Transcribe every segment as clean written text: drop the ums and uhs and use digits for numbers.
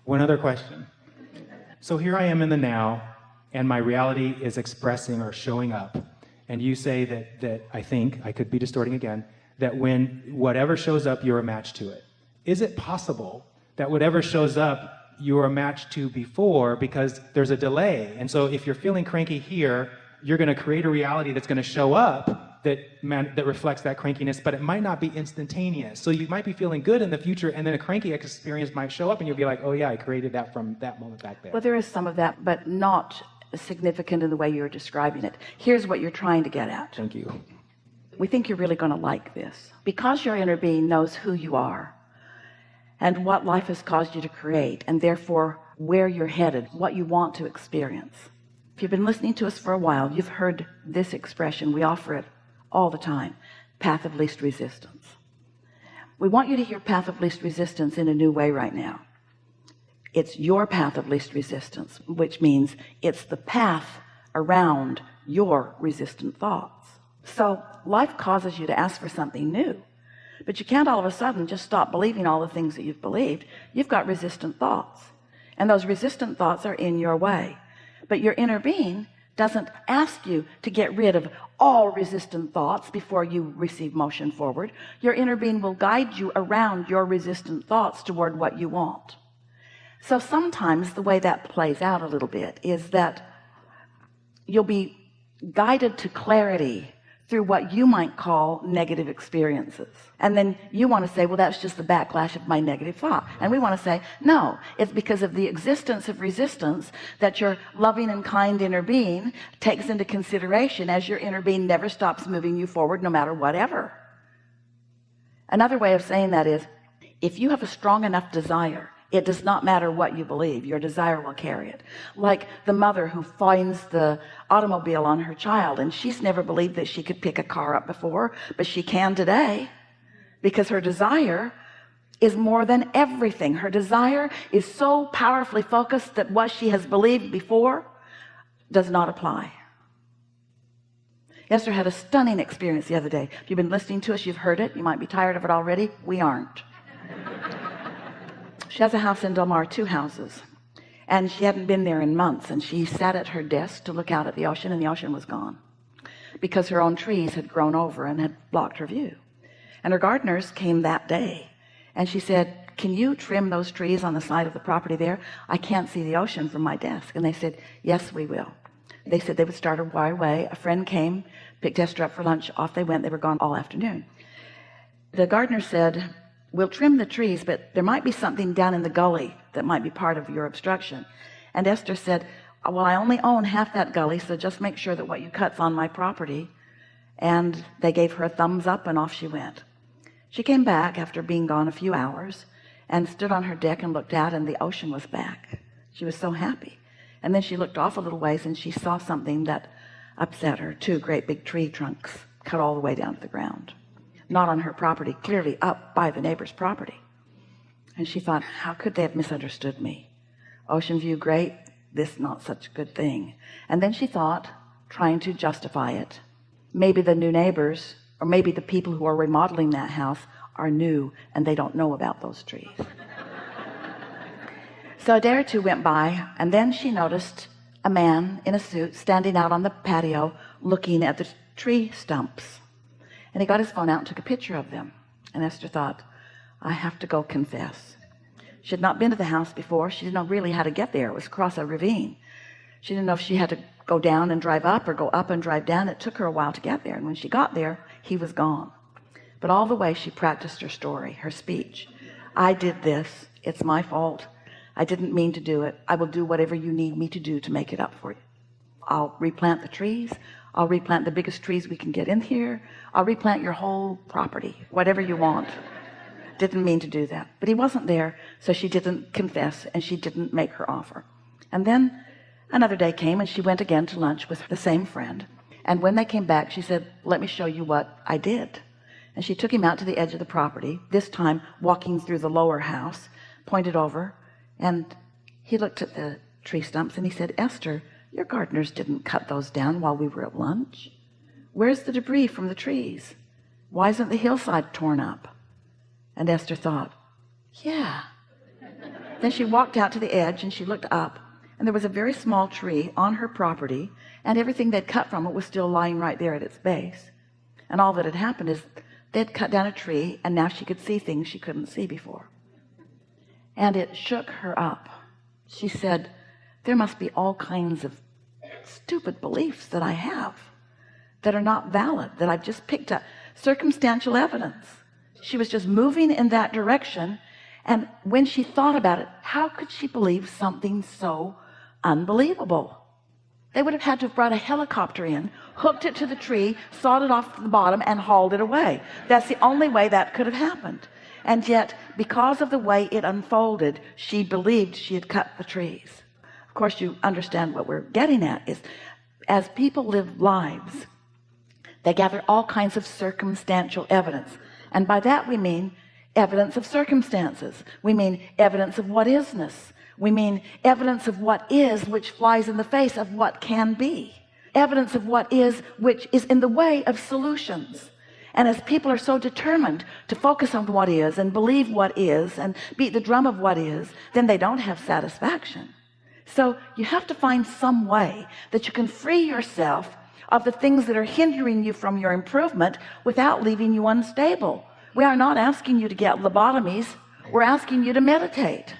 One other question. So here I am in the now, and my reality is expressing or showing up. And you say that I think, I could be distorting again, that when whatever shows up, you're a match to it. Is it possible that whatever shows up, you're a match to before because there's a delay? And so if you're feeling cranky here, you're going to create a reality that's going to show up that reflects that crankiness, but it might not be instantaneous. So you might be feeling good in the future, and then a cranky experience might show up, and you'll be like, oh yeah, I created that from that moment back there. Well, there is some of that, but not significant in the way you're describing it. Here's what you're trying to get at. Thank you. We think you're really going to like this. Because your inner being knows who you are and what life has caused you to create, and therefore where you're headed, what you want to experience. If you've been listening to us for a while, you've heard this expression. We offer it all the time: path of least resistance. We want you to hear path of least resistance in a new way right now. It's your path of least resistance, which means it's the path around your resistant thoughts. So life causes you to ask for something new, but you can't all of a sudden just stop believing all the things that you've believed. You've got resistant thoughts, and those resistant thoughts are in your way. But your inner being doesn't ask you to get rid of all resistant thoughts before you receive motion forward. Your inner being will guide you around your resistant thoughts toward what you want. So sometimes the way that plays out a little bit is that you'll be guided to clarity through what you might call negative experiences, and then you want to say, well, that's just the backlash of my negative thought. And we want to say, no, it's because of the existence of resistance that your loving and kind inner being takes into consideration as your inner being never stops moving you forward, no matter whatever. Another way of saying that is, if you have a strong enough desire, it does not matter what you believe, your desire will carry it. Like the mother who finds the automobile on her child, and she's never believed that she could pick a car up before, but she can today, because her desire is more than everything. Her desire is so powerfully focused that what she has believed before does not apply. Esther had a stunning experience the other day. If you've been listening to us, you've heard it. You might be tired of it already. We aren't. She has a house in Del Mar, 2 houses, and she hadn't been there in months, and she sat at her desk to look out at the ocean, and the ocean was gone because her own trees had grown over and had blocked her view. And her gardeners came that day, and she said, can you trim those trees on the side of the property there? I can't see the ocean from my desk. And they said, yes, we will. They said they would start right away. A friend came, picked Esther up for lunch, off they went. They were gone all afternoon. The gardener said, we'll trim the trees, but there might be something down in the gully that might be part of your obstruction. And Esther said, well, I only own half that gully, so just make sure that what you cut's on my property. And they gave her a thumbs up, and off she went. She came back after being gone a few hours and stood on her deck and looked out, and the ocean was back. She was so happy. And then she looked off a little ways, and she saw something that upset her. 2 great big tree trunks cut all the way down to the ground. Not on her property, clearly up by the neighbor's property. And she thought, how could they have misunderstood me? Ocean view, great. This not such a good thing. And then she thought, trying to justify it, maybe the new neighbors, or maybe the people who are remodeling that house are new and they don't know about those trees. So a day or 2 went by, and then she noticed a man in a suit standing out on the patio looking at the tree stumps. And he got his phone out and took a picture of them. And Esther thought, I have to go confess. She had not been to the house before. She didn't know really how to get there. It was across a ravine. She didn't know if she had to go down and drive up or go up and drive down. It took her a while to get there. And when she got there, he was gone. But all the way she practiced her story, her speech. I did this. It's my fault. I didn't mean to do it. I will do whatever you need me to do to make it up for you. I'll replant the trees. I'll replant the biggest trees we can get in here. I'll replant your whole property, whatever you want. Didn't mean to do that, but he wasn't there, so she didn't confess, and she didn't make her offer. And then another day came, and she went again to lunch with the same friend. And when they came back, she said, let me show you what I did. And she took him out to the edge of the property, this time walking through the lower house, pointed over, and he looked at the tree stumps, and he said, Esther, your gardeners didn't cut those down while we were at lunch. Where's the debris from the trees? Why isn't the hillside torn up? And Esther thought, yeah, Then she walked out to the edge and she looked up, and there was a very small tree on her property, and everything they'd cut from it was still lying right there at its base. And all that had happened is they'd cut down a tree, and now she could see things she couldn't see before. And it shook her up. She said, there must be all kinds of stupid beliefs that I have that are not valid, that I've just picked up. Circumstantial evidence. She was just moving in that direction, and when she thought about it, how could she believe something so unbelievable? They would have had to have brought a helicopter in, hooked it to the tree, sawed it off to the bottom, and hauled it away. That's the only way that could have happened. And yet, because of the way it unfolded, she believed she had cut the trees. Of course, you understand what we're getting at is, as people live lives, they gather all kinds of circumstantial evidence. And by that we mean evidence of circumstances. We mean evidence of what isness. We mean evidence of what is, which flies in the face of what can be. Evidence of what is, which is in the way of solutions. And as people are so determined to focus on what is and believe what is and beat the drum of what is, then they don't have satisfaction. So you have to find some way that you can free yourself of the things that are hindering you from your improvement without leaving you unstable. We are not asking you to get lobotomies. We're asking you to meditate.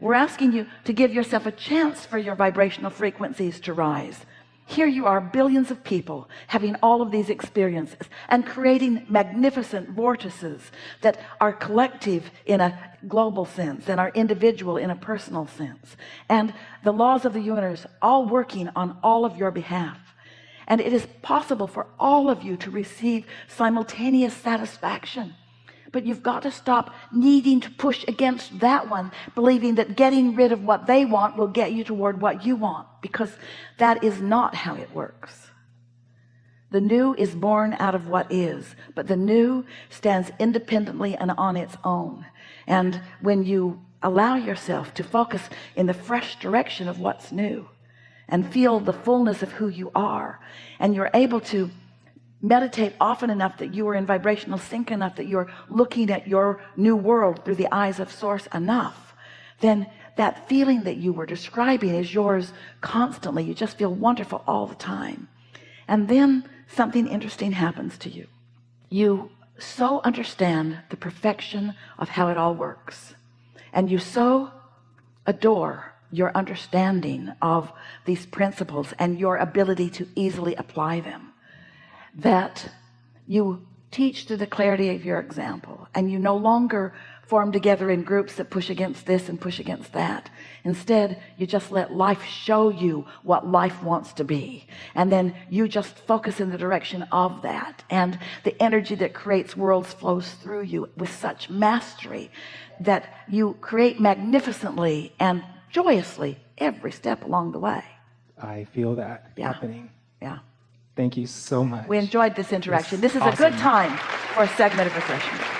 We're asking you to give yourself a chance for your vibrational frequencies to rise. Here you are, billions of people having all of these experiences and creating magnificent vortices that are collective in a global sense and are individual in a personal sense, and the laws of the universe all working on all of your behalf. And it is possible for all of you to receive simultaneous satisfaction. But you've got to stop needing to push against that one, believing that getting rid of what they want will get you toward what you want, because that is not how it works. The new is born out of what is, but the new stands independently and on its own. And when you allow yourself to focus in the fresh direction of what's new and feel the fullness of who you are, and you're able to meditate often enough that you are in vibrational sync enough that you're looking at your new world through the eyes of source enough, then that feeling that you were describing is yours constantly. You just feel wonderful all the time. And then something interesting happens to you. You so understand the perfection of how it all works, and you so adore your understanding of these principles and your ability to easily apply them, that you teach through the clarity of your example, and you no longer form together in groups that push against this and push against that. Instead, you just let life show you what life wants to be, and then you just focus in the direction of that, and the energy that creates worlds flows through you with such mastery that you create magnificently and joyously every step along the way. I feel that happening. Yeah. Thank you so much. We enjoyed this interaction. This is awesome. a good time for a segment of refreshment.